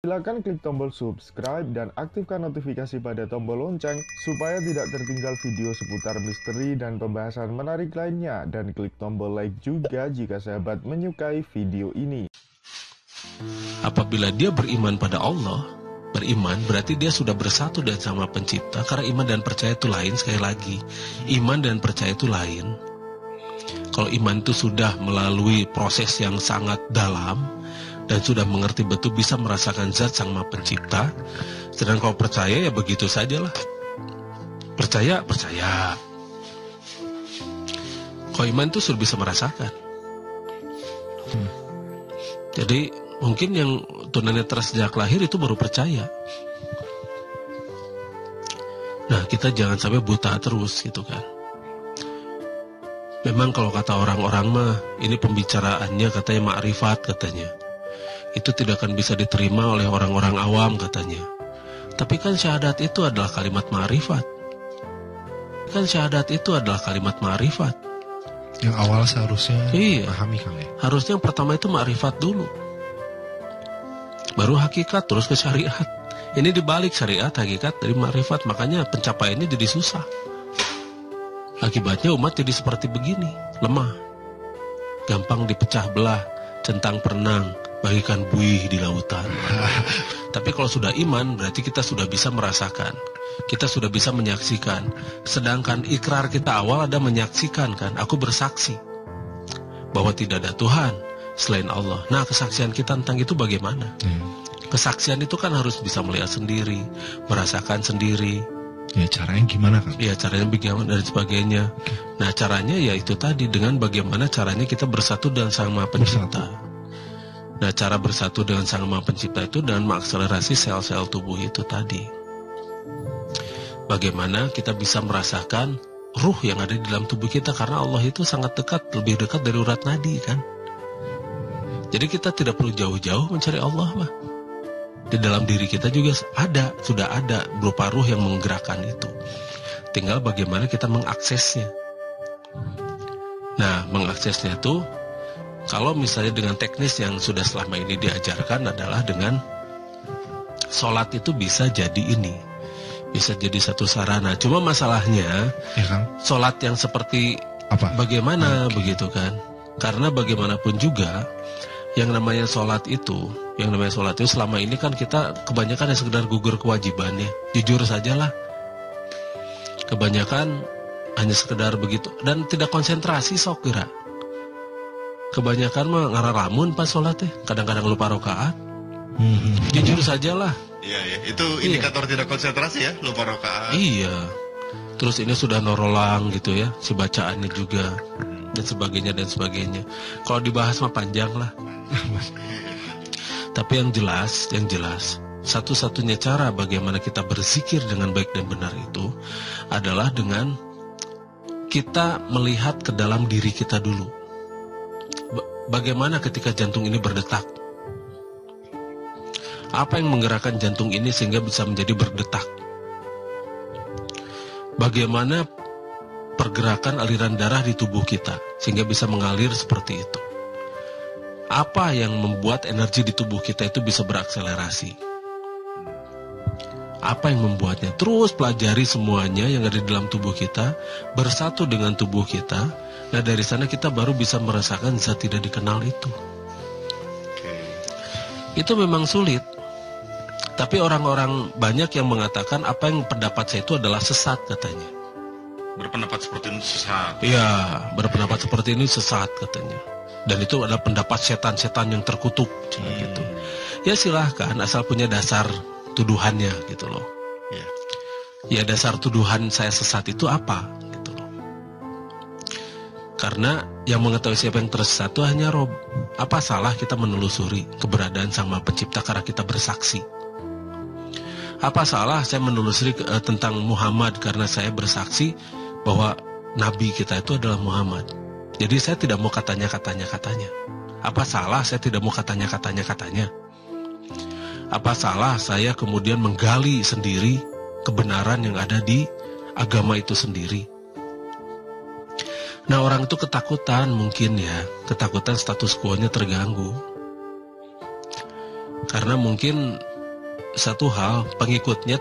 silakan klik tombol subscribe dan aktifkan notifikasi pada tombol lonceng supaya tidak tertinggal video seputar misteri dan pembahasan menarik lainnya, dan klik tombol like juga jika sahabat menyukai video ini. Apabila dia beriman pada Allah, beriman berarti dia sudah bersatu dan sama pencipta, karena iman dan percaya itu lain. Sekali lagi, iman dan percaya itu lain. Kalau iman itu sudah melalui proses yang sangat dalam dan sudah mengerti betul, bisa merasakan zat sang maha pencipta. Sedangkan kalau percaya ya begitu sajalah. Percaya. Kalau iman itu sudah bisa merasakan. Jadi mungkin yang tunanetra sejak lahir itu baru percaya. Nah, kita jangan sampai buta terus gitu kan. Memang kalau kata orang-orang mah, ini pembicaraannya katanya ma'rifat katanya. Itu tidak akan bisa diterima oleh orang-orang awam katanya. Tapi kan syahadat itu adalah kalimat ma'rifat. Yang awal seharusnya pahami Kang ya. Harusnya yang pertama itu ma'rifat dulu. Baru hakikat, terus ke syariat. Ini dibalik, syariat, hakikat, dari ma'rifat. Makanya pencapaiannya jadi susah. Akibatnya umat jadi seperti begini, lemah, gampang dipecah belah, centang perenang, bagikan buih di lautan. Tapi kalau sudah iman, berarti kita sudah bisa merasakan, kita sudah bisa menyaksikan. Sedangkan ikrar kita awal ada menyaksikan kan, aku bersaksi bahwa tidak ada Tuhan selain Allah. Nah, kesaksian kita tentang itu bagaimana? Kesaksian itu kan harus bisa melihat sendiri, merasakan sendiri. Ya, caranya gimana Kang? Ya, caranya bagaimana dan sebagainya. Nah, caranya ya itu tadi, dengan bagaimana caranya kita bersatu dengan Sang Maha Pencipta. Nah, cara bersatu dengan Sang Maha Pencipta itu dengan mengakselerasi sel-sel tubuh itu tadi. Bagaimana kita bisa merasakan ruh yang ada di dalam tubuh kita, karena Allah itu sangat dekat, lebih dekat dari urat nadi kan. Jadi kita tidak perlu jauh-jauh mencari Allah mah. Di dalam diri kita juga sudah ada berupa ruh yang menggerakkan itu. Tinggal bagaimana kita mengaksesnya. Nah, mengaksesnya itu, kalau misalnya dengan teknis yang sudah selama ini diajarkan adalah dengan sholat itu bisa jadi ini. Bisa jadi satu sarana. Cuma masalahnya, ya, Kang? Sholat yang seperti apa? Bagaimana begitu kan? Karena bagaimanapun juga, yang namanya sholat itu selama ini kan kita kebanyakan yang sekedar gugur kewajibannya. Jujur sajalah, kebanyakan hanya sekedar begitu dan tidak konsentrasi sok kira. Kebanyakan mah ngararamun pas sholat kadang-kadang lupa rakaat. Jujur sajalah. Iya, itu indikator tidak konsentrasi ya, lupa rakaat. Iya. Terus ini sudah norolang gitu ya, si bacaannya juga dan sebagainya. Kalau dibahas mah panjang lah. Tapi yang jelas, satu-satunya cara bagaimana kita berzikir dengan baik dan benar itu adalah dengan kita melihat ke dalam diri kita dulu. Bagaimana ketika jantung ini berdetak? Apa yang menggerakkan jantung ini sehingga bisa menjadi berdetak? Bagaimana pergerakan aliran darah di tubuh kita sehingga bisa mengalir seperti itu? Apa yang membuat energi di tubuh kita itu bisa berakselerasi? Apa yang membuatnya? Terus pelajari semuanya yang ada di dalam tubuh kita, bersatu dengan tubuh kita. Nah, dari sana kita baru bisa merasakan zat tidak dikenal itu. Itu memang sulit. Tapi orang-orang banyak yang mengatakan apa yang pendapat saya itu adalah sesat katanya. Berpendapat seperti ini sesat. Iya, berpendapat seperti ini sesat katanya. Dan itu adalah pendapat setan-setan yang terkutuk gitu. Ya silahkan, asal punya dasar tuduhannya gitu loh. Ya dasar tuduhan saya sesat itu apa gitu loh. Karena yang mengetahui siapa yang tersesat itu hanya Rob. Apa salah kita menelusuri keberadaan Sang Maha Pencipta karena kita bersaksi? Apa salah saya menelusuri tentang Muhammad karena saya bersaksi bahwa Nabi kita itu adalah Muhammad? Jadi saya tidak mau katanya. Apa salah saya tidak mau katanya? Apa salah saya kemudian menggali sendiri kebenaran yang ada di agama itu sendiri? Nah, orang itu ketakutan mungkin ya, ketakutan status quo-nya terganggu. Karena mungkin satu hal,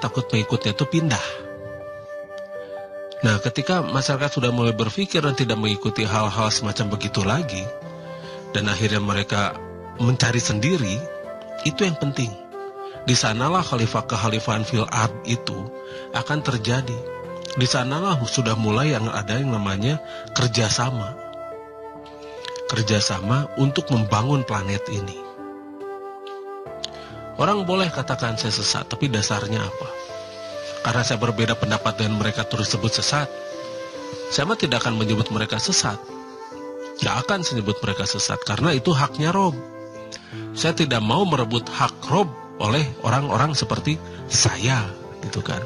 takut pengikutnya itu pindah. Nah, ketika masyarakat sudah mulai berpikir dan tidak mengikuti hal-hal semacam begitu lagi, dan akhirnya mereka mencari sendiri, itu yang penting. Di sanalah kekhalifahan fil ard itu akan terjadi. Di sanalah sudah mulai yang ada yang namanya kerjasama untuk membangun planet ini. Orang boleh katakan saya sesat, tapi dasarnya apa? Karena saya berbeda pendapat dengan mereka terus sebut sesat. Saya mah tidak akan menyebut mereka sesat. Gak akan menyebut mereka sesat, karena itu haknya Rob. Saya tidak mau merebut hak Rob oleh orang-orang seperti saya, gitu kan.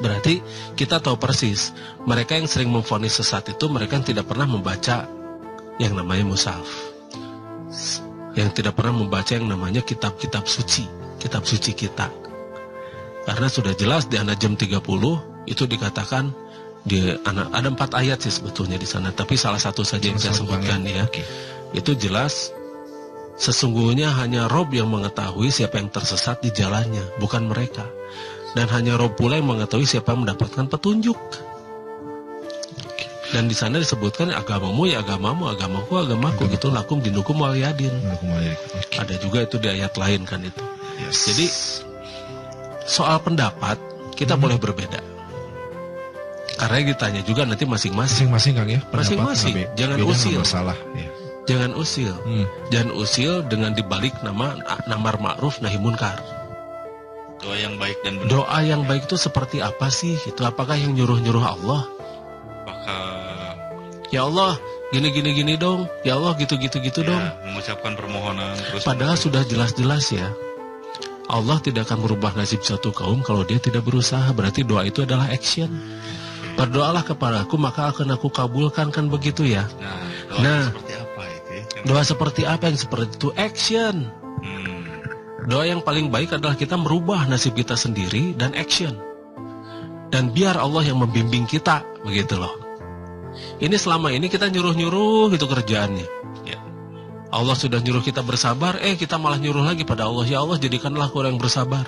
Berarti kita tahu persis, mereka yang sering memvonis sesat itu mereka yang tidak pernah membaca yang namanya mushaf, yang tidak pernah membaca yang namanya kitab suci kita. Karena sudah jelas di An-Najm 30 itu dikatakan ada 4 ayat sih sebetulnya di sana, tapi salah satu saja yang saya sebutkan ya. Itu jelas sesungguhnya hanya Rob yang mengetahui siapa yang tersesat di jalannya, bukan mereka. Dan hanya Rob pula yang mengetahui siapa yang mendapatkan petunjuk. Dan di sana disebutkan agamamu ya agamamu, agamaku agamaku, gitu, lakum dinukum waliyadin. Ada juga itu di ayat lain kan itu. Jadi soal pendapat kita boleh berbeda. Karena ditanya juga nanti masing-masing Kang ya. Masing-masing. Jangan usil. Ya. Jangan usil. Jangan usil dengan dibalik nama namar ma'ruf nahi munkar. Doa yang baik dan benar. Doa yang baik itu seperti apa sih? Itu apakah yang nyuruh-nyuruh Allah? Ya Allah, gini dong. Ya Allah, gitu dong. Mengucapkan permohonan terus. Padahal sudah jelas-jelas ya. Allah tidak akan merubah nasib suatu kaum kalau dia tidak berusaha. Berarti doa itu adalah action. Berdoalah kepadaku maka akan aku kabulkan, kan begitu ya. Nah, seperti apa itu? Doa seperti apa yang seperti itu? Action. Doa yang paling baik adalah kita merubah nasib kita sendiri dan action. Dan biar Allah yang membimbing kita, begitu loh. Ini selama ini kita nyuruh-nyuruh gitu kerjaannya. Ya. Allah sudah nyuruh kita bersabar, kita malah nyuruh lagi pada Allah. Ya Allah, jadikanlah aku orang yang bersabar.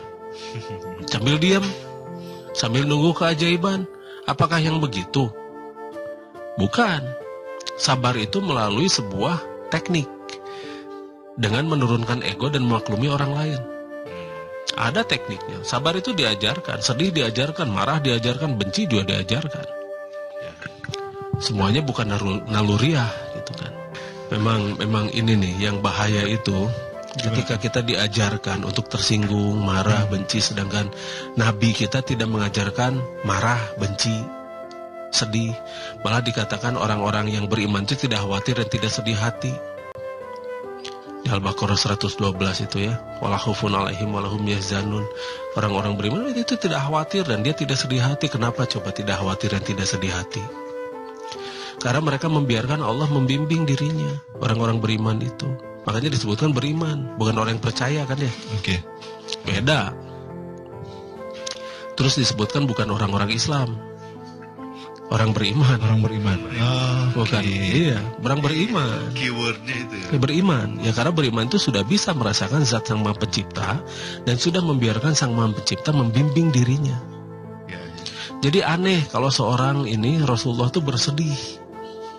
Sambil diam, sambil nunggu keajaiban. Apakah yang begitu? Bukan. Sabar itu melalui sebuah teknik. Dengan menurunkan ego dan memaklumi orang lain. Ada tekniknya. Sabar itu diajarkan, sedih diajarkan, marah diajarkan, benci juga diajarkan. Semuanya bukan naluriah gitu kan. Memang ini nih yang bahaya itu. Ketika kita diajarkan untuk tersinggung, marah, benci, sedangkan Nabi kita tidak mengajarkan marah, benci, sedih. Malah dikatakan orang-orang yang beriman itu tidak khawatir dan tidak sedih hati. Di Al-Baqarah 112 itu ya, wala khaufun 'alaihim wala hum yahzanun. Orang-orang beriman itu tidak khawatir dan dia tidak sedih hati. Kenapa coba tidak khawatir dan tidak sedih hati? Karena mereka membiarkan Allah membimbing dirinya. Orang-orang beriman itu, makanya disebutkan beriman, bukan orang yang percaya kan ya. Oke. Beda. Terus disebutkan bukan orang-orang Islam, orang beriman. Orang beriman. Bukan. Iya, orang beriman. Keywordnya itu ya. Beriman. Ya karena beriman itu sudah bisa merasakan zat Sang Maha Pencipta dan sudah membiarkan Sang Maha Pencipta membimbing dirinya. Ya. Jadi aneh kalau seorang ini Rasulullah itu bersedih.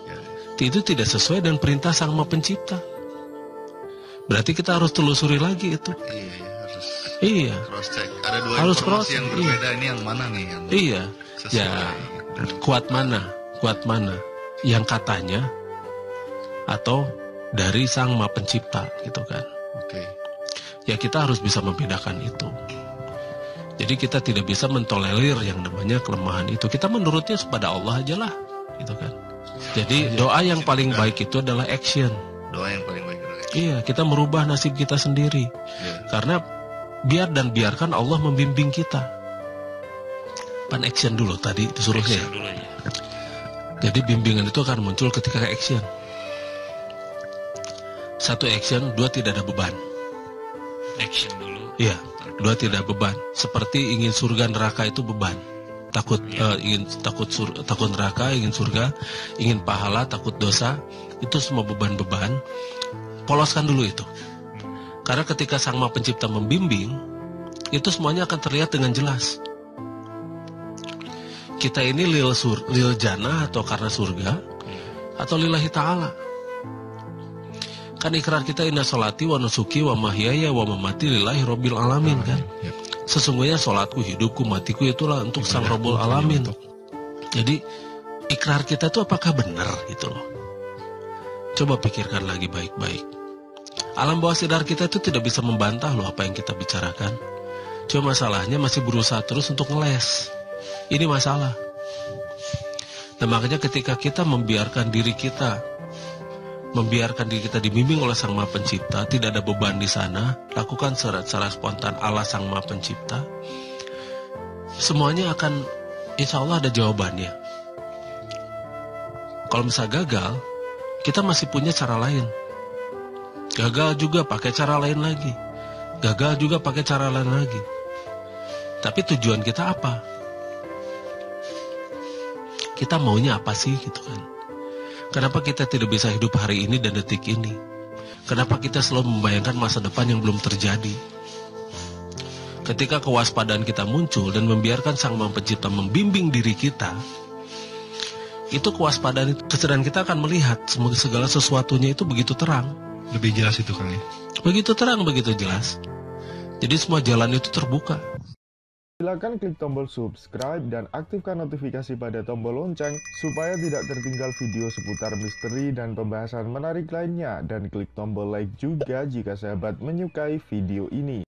Ya. Itu tidak sesuai dengan perintah Sang Maha Pencipta. Berarti kita harus telusuri lagi itu. Harus. Iya. Cross check. Ada dua Harus informasi yang berbeda. Iya. Ini yang mana nih? Yang iya. sesuai. Ya. Kuat mana? Yang katanya atau dari Sang Maha Pencipta gitu kan. Oke. Ya kita harus bisa membedakan itu. Jadi kita tidak bisa mentolerir yang namanya kelemahan itu. Kita menurutnya kepada Allah aja lah gitu kan. Jadi doa yang paling baik itu adalah action. Doa yang paling baik adalah action. Iya, kita merubah nasib kita sendiri. Karena biarkan Allah membimbing kita. Pan action dulu tadi disuruhnya. Action dulu ya. Jadi bimbingan itu akan muncul ketika action. 1 action, 2 tidak ada beban. Action dulu. Iya, 2 tidak beban. Seperti ingin surga neraka itu beban. Takut neraka, ingin surga, ingin pahala, takut dosa, itu semua beban-beban. Poloskan dulu itu. Karena ketika Sang Maha Pencipta membimbing, itu semuanya akan terlihat dengan jelas. Kita ini lil jannah atau karena surga, atau lillahi ta'ala. Kan ikrar kita inna sholati wa nusuki wa mahyaya wa mamati lillahi rabbil alamin kan. Sesungguhnya sholatku, hidupku, matiku itulah untuk sang Rabbul alamin. Jadi ikrar kita itu apakah benar gitu loh. Coba pikirkan lagi baik-baik. Alam bawah sadar kita itu tidak bisa membantah loh apa yang kita bicarakan. Cuma masalahnya masih berusaha terus untuk ngeles. Ini masalah. Dan makanya ketika kita membiarkan diri kita dibimbing oleh Sang Maha Pencipta, tidak ada beban di sana, lakukan secara spontan ala Sang Maha Pencipta, semuanya akan insya Allah ada jawabannya. Kalau misalnya gagal, kita masih punya cara lain. Gagal juga pakai cara lain lagi. Gagal juga pakai cara lain lagi. Tapi tujuan kita apa? Kita maunya apa sih gitu kan? Kenapa kita tidak bisa hidup hari ini dan detik ini? Kenapa kita selalu membayangkan masa depan yang belum terjadi? Ketika kewaspadaan kita muncul dan membiarkan Sang Maha Pencipta membimbing diri kita, itu kewaspadaan, kesadaran kita akan melihat segala sesuatunya itu begitu terang. Lebih jelas itu Kang ya? Begitu terang, begitu jelas. Jadi semua jalan itu terbuka. Silakan klik tombol subscribe dan aktifkan notifikasi pada tombol lonceng supaya tidak tertinggal video seputar misteri dan pembahasan menarik lainnya, dan klik tombol like juga jika sahabat menyukai video ini.